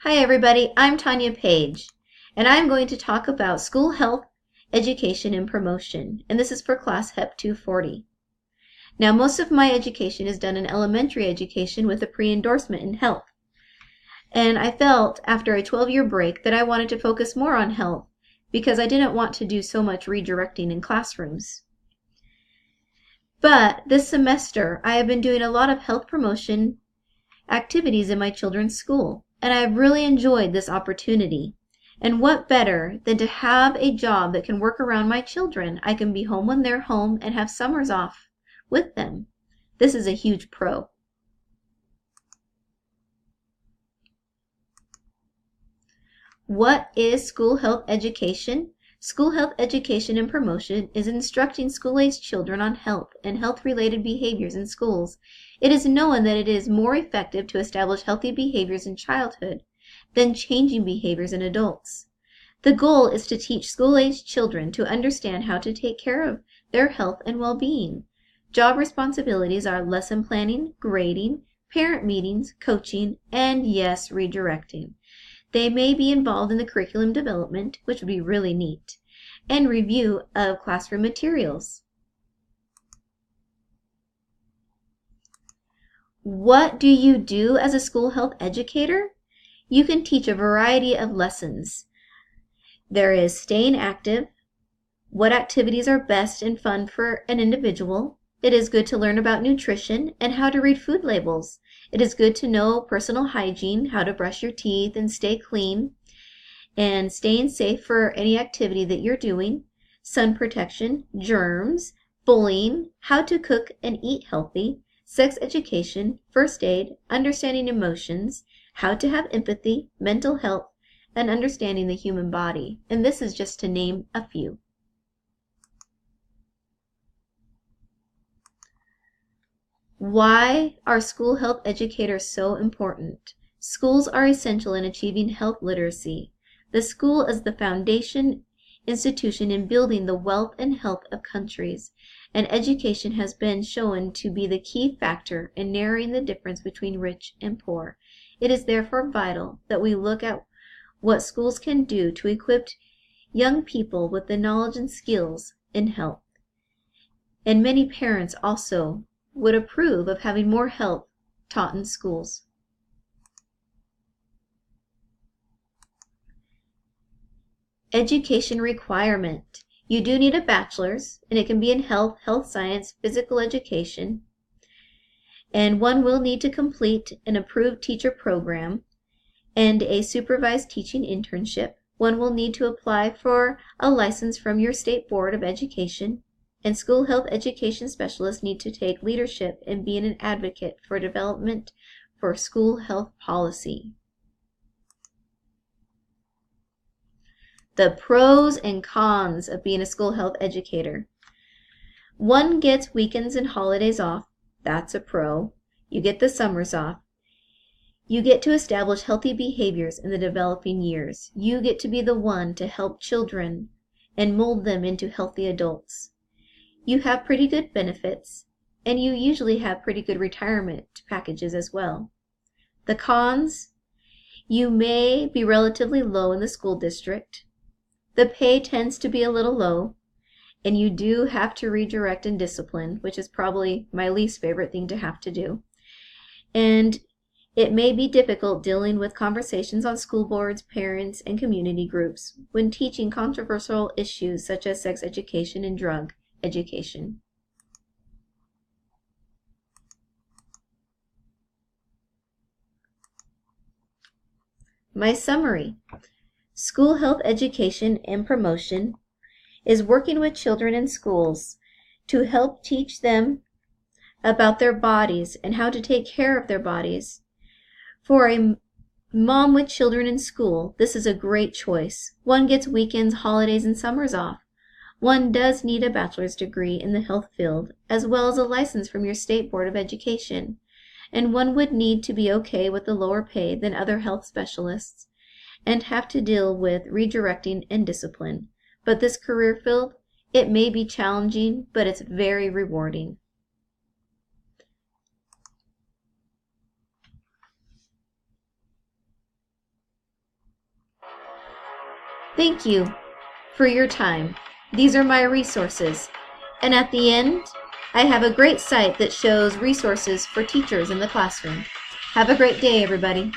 Hi everybody, I'm Tanya Page, and I'm going to talk about school health, education, and promotion, and this is for class HEP 240. Now, most of my education is done in elementary education with a pre-endorsement in health, and I felt after a 12-year break that I wanted to focus more on health because I didn't want to do so much redirecting in classrooms. But this semester, I have been doing a lot of health promotion activities in my children's school, and I've really enjoyed this opportunity. And what better than to have a job that can work around my children? I can be home when they're home and have summers off with them. This is a huge pro. What is school health education? School health education and promotion is instructing school-aged children on health and health-related behaviors in schools. It is known that it is more effective to establish healthy behaviors in childhood than changing behaviors in adults. The goal is to teach school-aged children to understand how to take care of their health and well-being. Job responsibilities are lesson planning, grading, parent meetings, coaching, and yes, redirecting. They may be involved in the curriculum development, which would be really neat, and review of classroom materials. What do you do as a school health educator? You can teach a variety of lessons. There is staying active, what activities are best and fun for an individual. It is good to learn about nutrition and how to read food labels. It is good to know personal hygiene, how to brush your teeth and stay clean, and staying safe for any activity that you're doing, sun protection, germs, bullying, how to cook and eat healthy, sex education, first aid, understanding emotions, how to have empathy, mental health, and understanding the human body. And this is just to name a few. Why are school health educators so important? Schools are essential in achieving health literacy. The school is the foundation institution in building the wealth and health of countries, and education has been shown to be the key factor in narrowing the difference between rich and poor. It is therefore vital that we look at what schools can do to equip young people with the knowledge and skills in health. And many parents also would approve of having more health taught in schools. Education requirement. You do need a bachelor's, and it can be in health, health science, physical education, and one will need to complete an approved teacher program and a supervised teaching internship. One will need to apply for a license from your state board of education, and school health education specialists need to take leadership and be an advocate for development for school health policy. The pros and cons of being a school health educator. One gets weekends and holidays off. That's a pro. You get the summers off. You get to establish healthy behaviors in the developing years. You get to be the one to help children and mold them into healthy adults. You have pretty good benefits, and you usually have pretty good retirement packages as well. The cons, you may be relatively low in the school district. The pay tends to be a little low, and you do have to redirect and discipline, which is probably my least favorite thing to have to do. And it may be difficult dealing with conversations on school boards, parents, and community groups when teaching controversial issues such as sex education and drug education. My summary. School health education and promotion is working with children in schools to help teach them about their bodies and how to take care of their bodies. For a mom with children in school, this is a great choice. One gets weekends, holidays, and summers off. One does need a bachelor's degree in the health field, as well as a license from your state board of education, and one would need to be okay with the lower pay than other health specialists, and have to deal with redirecting and discipline. But this career field, it may be challenging, but it's very rewarding. Thank you for your time. These are my resources. And at the end, I have a great site that shows resources for teachers in the classroom. Have a great day, everybody.